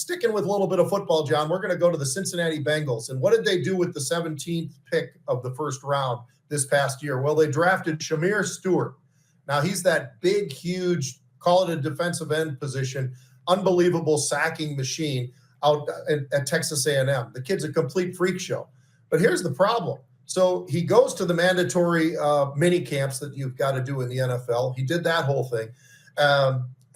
sticking with a little bit of football, John, we're going to go to the Cincinnati Bengals. And what did they do with the 17th pick of the first round this past year? Well, they drafted Shamier Stewart. Now, he's that big, huge, call it a defensive end position, unbelievable sacking machine out at Texas A&M. The kid's a complete freak show. But here's the problem. So he goes to the mandatory mini camps that you've got to do in the NFL. He did that whole thing.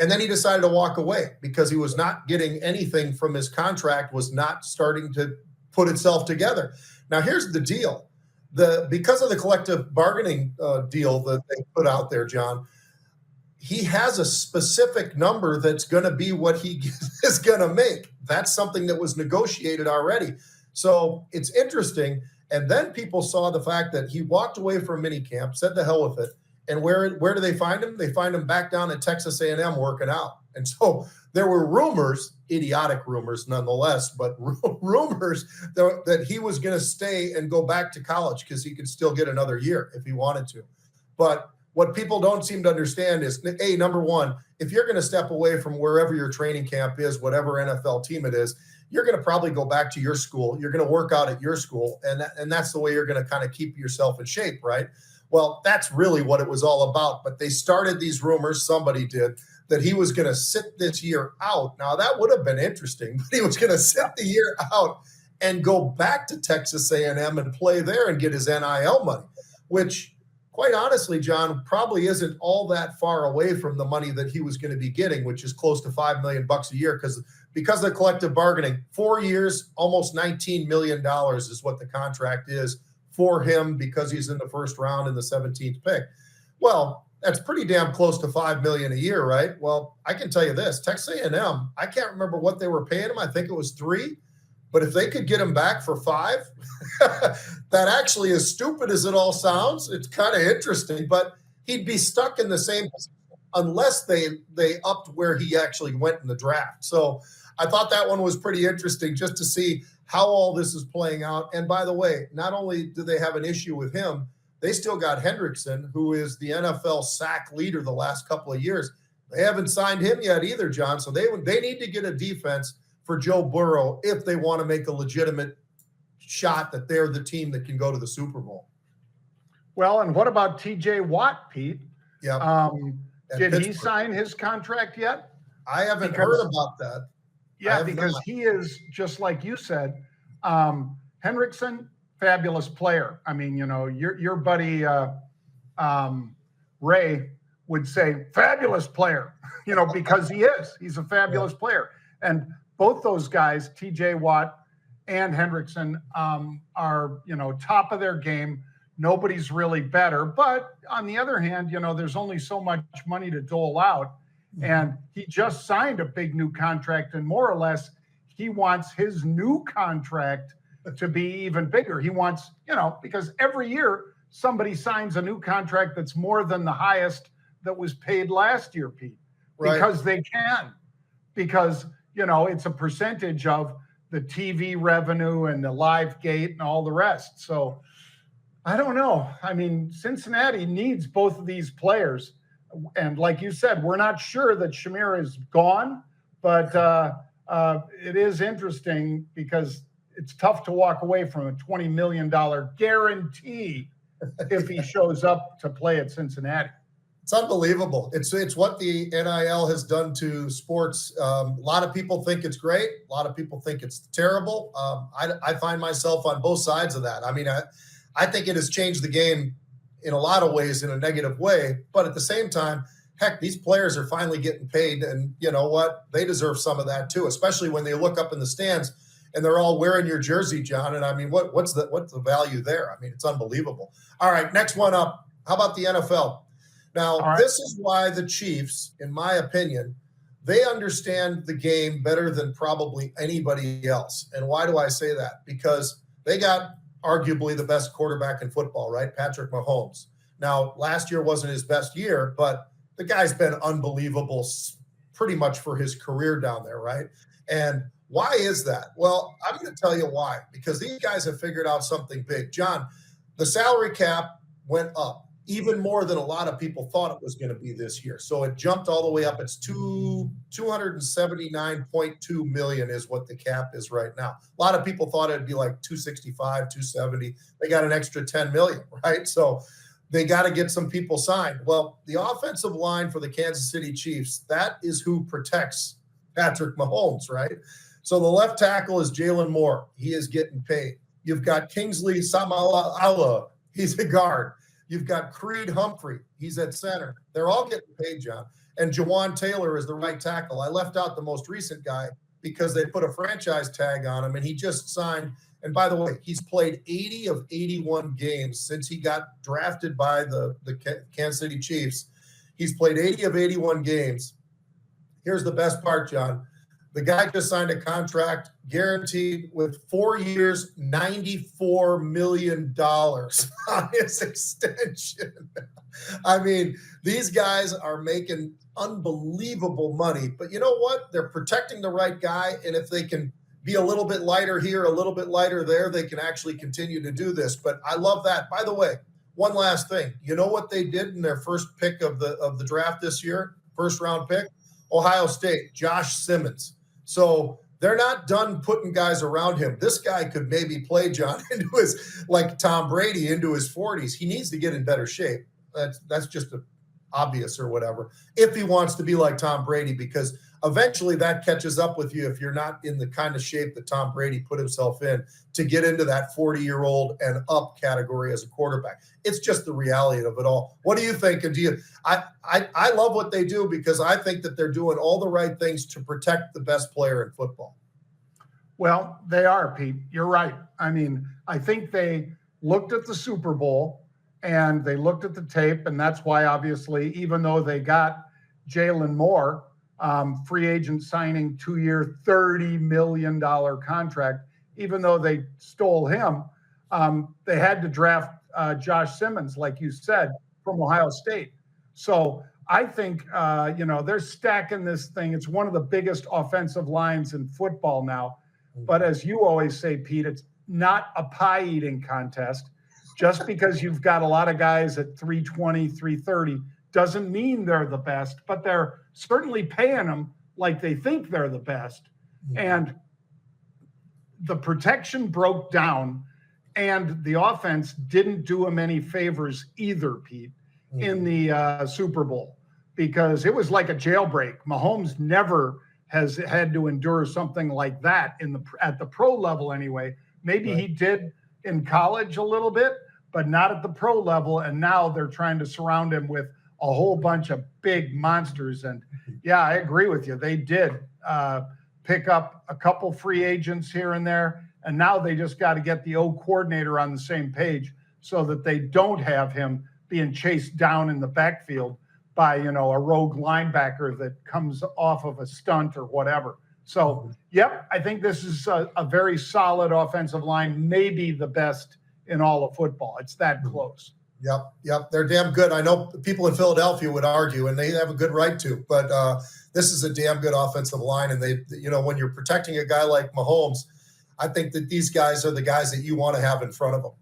And then he decided to walk away because he was not getting anything from his contract, was not starting to put itself together. Now, here's the deal. Because of the collective bargaining deal that they put out there, John, he has a specific number that's going to be what he is going to make. That's something that was negotiated already. So it's interesting. And then people saw the fact that he walked away from minicamp, said the hell with it. And where do they find him? They find him back down at Texas A&M working out. And so there were rumors, idiotic rumors nonetheless, but rumors that he was going to stay and go back to college because he could still get another year if he wanted to. But what people don't seem to understand is, number one, if you're going to step away from wherever your training camp is, whatever NFL team it is, you're going to probably go back to your school. You're going to work out at your school, and that's the way you're going to kind of keep yourself in shape, right? Well, that's really what it was all about. But they started these rumors, somebody did, that he was going to sit this year out. Now, that would have been interesting, but he was going to sit the year out and go back to Texas A&M and play there and get his NIL money, which, quite honestly, John, probably isn't all that far away from the money that he was going to be getting, which is close to $5 million a year because of the collective bargaining. 4 years, almost $19 million is what the contract is for him because he's in the first round in the 17th pick. Well, that's pretty damn close to $5 million a year, right? Well, I can tell you this, Texas A&M, I can't remember what they were paying him. I think it was 3, but if they could get him back for 5, that actually, as stupid as it all sounds, it's kind of interesting, but he'd be stuck in the same position unless they upped where he actually went in the draft. So I thought that one was pretty interesting just to see how all this is playing out. And by the way, not only do they have an issue with him, they still got Hendrickson, who is the NFL sack leader the last couple of years. They haven't signed him yet either, John. So they need to get a defense for Joe Burrow if they want to make a legitimate shot that they're the team that can go to the Super Bowl. Well, and what about TJ Watt, Pete? Yeah. Did he sign his contract yet? I haven't heard about that. Yeah, because he is, just like you said, Hendrickson, fabulous player. I mean, your buddy Ray would say fabulous player, because he is. He's a fabulous player. And both those guys, TJ Watt and Hendrickson, are, top of their game. Nobody's really better. But on the other hand, there's only so much money to dole out. And he just signed a big new contract, and more or less, he wants his new contract to be even bigger. He wants, because every year somebody signs a new contract that's more than the highest that was paid last year, Pete, because they can, because, it's a percentage of the TV revenue and the live gate and all the rest. So I don't know. I mean, Cincinnati needs both of these players. And like you said, we're not sure that Shamier is gone, but it is interesting because it's tough to walk away from a $20 million guarantee if he shows up to play at Cincinnati. It's unbelievable. It's what the NIL has done to sports. A lot of people think it's great. A lot of people think it's terrible. I find myself on both sides of that. I mean, I think it has changed the game in a lot of ways in a negative way. But at the same time, heck, these players are finally getting paid. And you know what? They deserve some of that too, especially when they look up in the stands and they're all wearing your jersey, John. And I mean, what's the value there? I mean, it's unbelievable. All right, next one up. How about the NFL? Now, This is why the Chiefs, in my opinion, they understand the game better than probably anybody else. And why do I say that? Because they got arguably the best quarterback in football, right? Patrick Mahomes. Now, last year wasn't his best year, but the guy's been unbelievable pretty much for his career down there, right? And why is that? Well, I'm going to tell you why. Because these guys have figured out something big. John, the salary cap went up. even more than a lot of people thought it was going to be this year. So it jumped all the way up. It's 279.2 million is what the cap is right now. A lot of people thought it'd be like 265, 270. They got an extra 10 million, right? So they got to get some people signed. Well, the offensive line for the Kansas City Chiefs, that is who protects Patrick Mahomes, right? So the left tackle is Jalen Moore. He is getting paid. You've got Kingsley Samala. He's a guard. You've got Creed Humphrey. He's at center. They're all getting paid, John. And Jawan Taylor is the right tackle. I left out the most recent guy because they put a franchise tag on him, and he just signed. And by the way, he's played 80 of 81 games since he got drafted by the Kansas City Chiefs. He's played 80 of 81 games. Here's the best part, John. The guy just signed a contract guaranteed with 4 years, $94 million on his extension. I mean, these guys are making unbelievable money. But you know what? They're protecting the right guy. And if they can be a little bit lighter here, a little bit lighter there, they can actually continue to do this. But I love that. By the way, one last thing. You know what they did in their first pick of the draft this year? First round pick? Ohio State, Josh Simmons. So they're not done putting guys around him. This guy could maybe play, John, into his, like Tom Brady, into his 40s. He needs to get in better shape. That's just obvious or whatever, if he wants to be like Tom Brady, because eventually that catches up with you if you're not in the kind of shape that Tom Brady put himself in to get into that 40-year-old and up category as a quarterback. It's just the reality of it all. What do you think? And I love what they do because I think that they're doing all the right things to protect the best player in football. Well, they are, Pete. You're right. I mean, I think they looked at the Super Bowl and they looked at the tape, and that's why, obviously, even though they got Jalen Moore, free agent signing, 2-year, $30 million contract, even though they stole him, they had to draft Josh Simmons, like you said, from Ohio State. So I think, they're stacking this thing. It's one of the biggest offensive lines in football now. But as you always say, Pete, it's not a pie-eating contest. Just because you've got a lot of guys at 320, 330 doesn't mean they're the best, but they're certainly paying them like they think they're the best. And the protection broke down, and the offense didn't do them any favors either, Pete, in the Super Bowl, because it was like a jailbreak. Mahomes never has had to endure something like that at the pro level anyway. Maybe he did in college a little bit, but not at the pro level. And now they're trying to surround him with a whole bunch of big monsters. And yeah, I agree with you. They did pick up a couple free agents here and there. And now they just got to get the O coordinator on the same page so that they don't have him being chased down in the backfield by, a rogue linebacker that comes off of a stunt or whatever. So, yep, I think this is a very solid offensive line, maybe the best in all of football. It's that close. Yep. They're damn good. I know people in Philadelphia would argue, and they have a good right to, but this is a damn good offensive line. And when you're protecting a guy like Mahomes, I think that these guys are the guys that you want to have in front of them.